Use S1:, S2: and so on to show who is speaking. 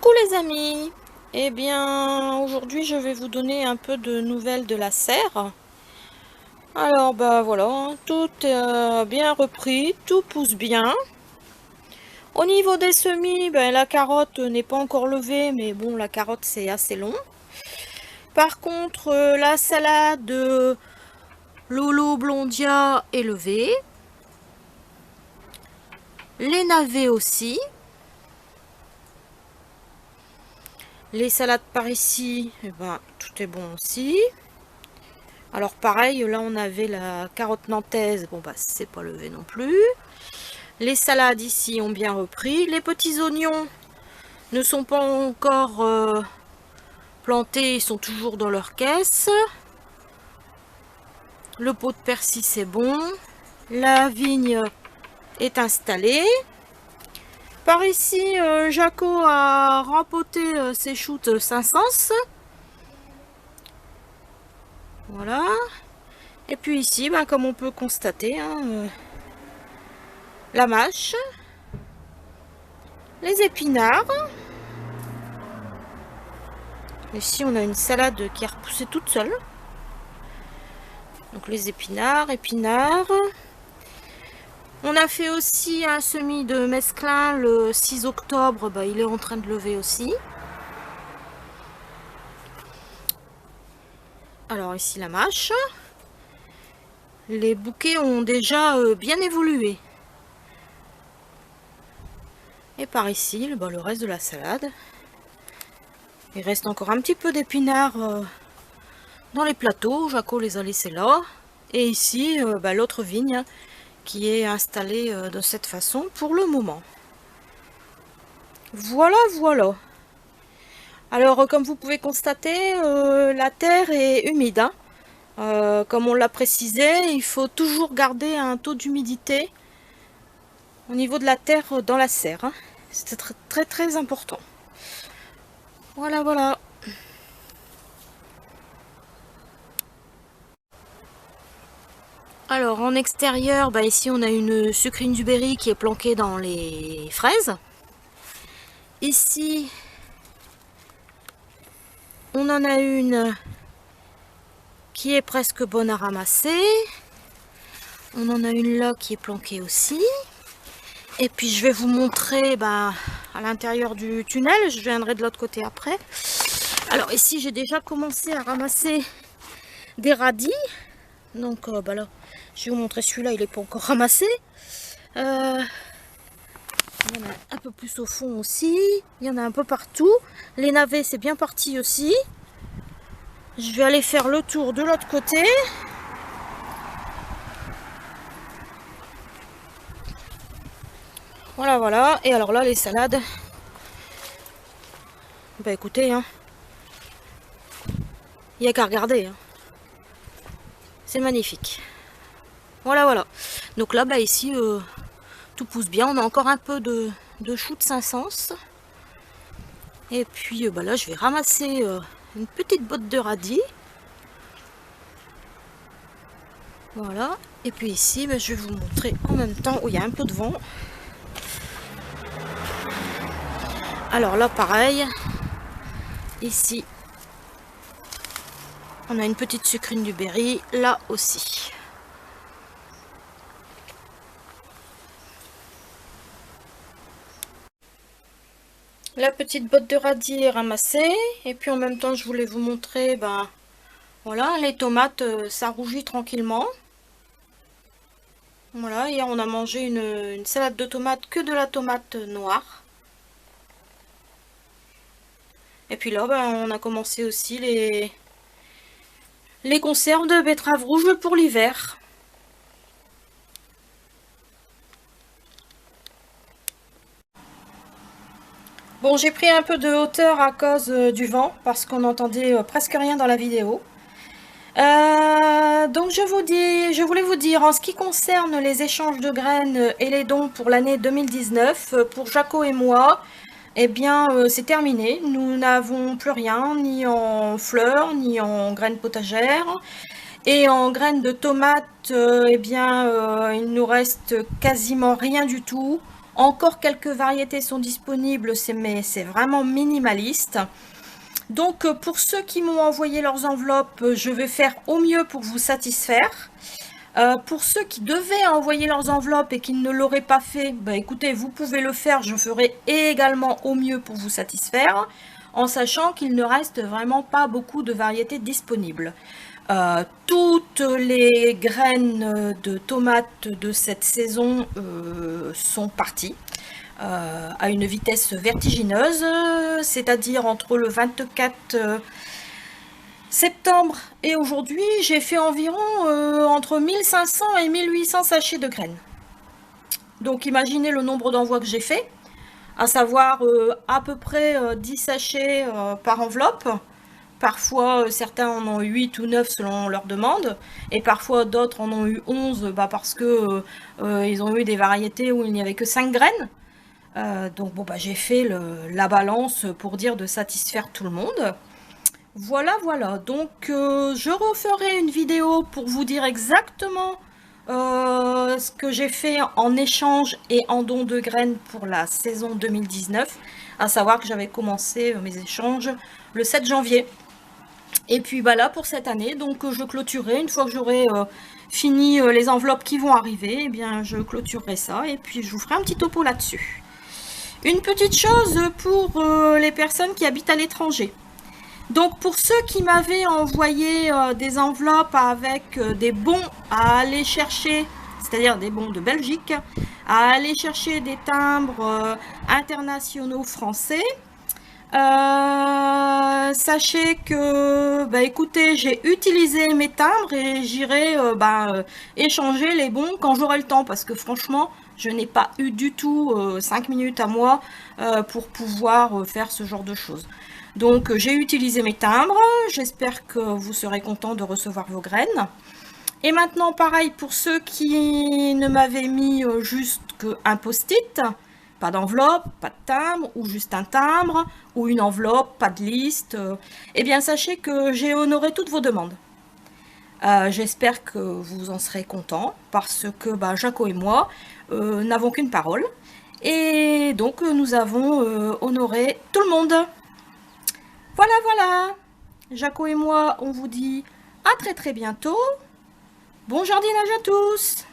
S1: Coucou les amis. Eh bien, aujourd'hui je vais vous donner un peu de nouvelles de la serre. Alors bah voilà, tout est bien repris, tout pousse bien. Au niveau des semis, la carotte n'est pas encore levée, mais bon, la carotte c'est assez long. Par contre, la salade Lolo Blondia est levée. Les navets aussi. Les salades par ici, eh ben, tout est bon aussi. Alors pareil, là on avait la carotte nantaise, bon bah c'est pas levé non plus. Les salades ici ont bien repris. Les petits oignons ne sont pas encore plantés, ils sont toujours dans leur caisse. Le pot de persil c'est bon. La vigne est installée. Par ici, Jaco a rempoté ses shoots Saint-Saëns. Voilà. Et puis ici, comme on peut constater, la mâche, les épinards. Ici, on a une salade qui a repoussé toute seule. Donc les épinards. On a fait aussi un semis de mesclun le 6 octobre. Il est en train de lever aussi. Alors ici, la mâche. Les bouquets ont déjà bien évolué. Et par ici, le reste de la salade. Il reste encore un petit peu d'épinards dans les plateaux. Jaco les a laissés là. Et ici, l'autre vigne qui est installée de cette façon pour le moment. Voilà, voilà. Alors, comme vous pouvez constater, la terre est humide. Comme on l'a précisé, il faut toujours garder un taux d'humidité au niveau de la terre dans la serre. C'est très, très, très important. Voilà, voilà. Alors en extérieur, ici on a une sucrine du Berry qui est planquée dans les fraises. Ici, on en a une qui est presque bonne à ramasser. On en a une là qui est planquée aussi. Et puis je vais vous montrer à l'intérieur du tunnel. Je viendrai de l'autre côté après. Alors ici, j'ai déjà commencé à ramasser des radis. Donc là, je vais vous montrer celui-là, il n'est pas encore ramassé. Il y en a un peu plus au fond aussi. Il y en a un peu partout. Les navets, c'est bien parti aussi. Je vais aller faire le tour de l'autre côté. Voilà, voilà. Et alors là, les salades. Écoutez, il n'y a qu'à regarder. C'est magnifique. Voilà, voilà. Donc là, ici, tout pousse bien. On a encore un peu de choux de Saint-Saëns. Et puis là, je vais ramasser une petite botte de radis. Voilà. Et puis ici, je vais vous montrer en même temps où il y a un peu de vent. Alors là, pareil. Ici, on a une petite sucrine du Berry. Là aussi. La petite botte de radis est ramassée. Et puis en même temps, je voulais vous montrer, voilà, les tomates, ça rougit tranquillement. Voilà, hier on a mangé une salade de tomates que de la tomate noire. Et puis là, on a commencé aussi les conserves de betteraves rouges pour l'hiver. Bon, j'ai pris un peu de hauteur à cause du vent, parce qu'on n'entendait presque rien dans la vidéo. Donc je voulais vous dire, en ce qui concerne les échanges de graines et les dons pour l'année 2019, pour Jaco et moi, eh bien c'est terminé. Nous n'avons plus rien, ni en fleurs, ni en graines potagères. Et en graines de tomates, il nous reste quasiment rien du tout. Encore quelques variétés sont disponibles, mais c'est vraiment minimaliste. Donc pour ceux qui m'ont envoyé leurs enveloppes, je vais faire au mieux pour vous satisfaire. Pour ceux qui devaient envoyer leurs enveloppes et qui ne l'auraient pas fait, bah écoutez, vous pouvez le faire, je ferai également au mieux pour vous satisfaire, en sachant qu'il ne reste vraiment pas beaucoup de variétés disponibles. Toutes les graines de tomates de cette saison sont parties à une vitesse vertigineuse, c'est-à-dire entre le 24 septembre et aujourd'hui, j'ai fait environ entre 1500 et 1800 sachets de graines. Donc imaginez le nombre d'envois que j'ai fait, à savoir à peu près 10 sachets par enveloppe. Parfois, certains en ont eu 8 ou 9 selon leur demande, et parfois d'autres en ont eu 11 parce que ils ont eu des variétés où il n'y avait que 5 graines. Donc bon, j'ai fait la balance pour dire de satisfaire tout le monde. Voilà, voilà. Donc je referai une vidéo pour vous dire exactement ce que j'ai fait en échange et en don de graines pour la saison 2019. À savoir que j'avais commencé mes échanges le 7 janvier. Et puis là pour cette année, donc je clôturerai une fois que j'aurai fini les enveloppes qui vont arriver, eh bien je clôturerai ça et puis je vous ferai un petit topo là-dessus. Une petite chose pour les personnes qui habitent à l'étranger. Donc pour ceux qui m'avaient envoyé des enveloppes avec des bons à aller chercher, c'est-à-dire des bons de Belgique, à aller chercher des timbres internationaux français, sachez que, écoutez, j'ai utilisé mes timbres et j'irai échanger les bons quand j'aurai le temps, parce que franchement, je n'ai pas eu du tout 5 minutes à moi pour pouvoir faire ce genre de choses. Donc j'ai utilisé mes timbres, j'espère que vous serez contents de recevoir vos graines. Et maintenant pareil pour ceux qui ne m'avaient mis juste qu'un post-it, pas d'enveloppe, pas de timbre, ou juste un timbre, ou une enveloppe, pas de liste, eh bien sachez que j'ai honoré toutes vos demandes. J'espère que vous en serez contents, parce que Jaco et moi n'avons qu'une parole, et donc nous avons honoré tout le monde. Voilà, voilà. Jaco et moi, on vous dit à très très bientôt. Bon jardinage à tous.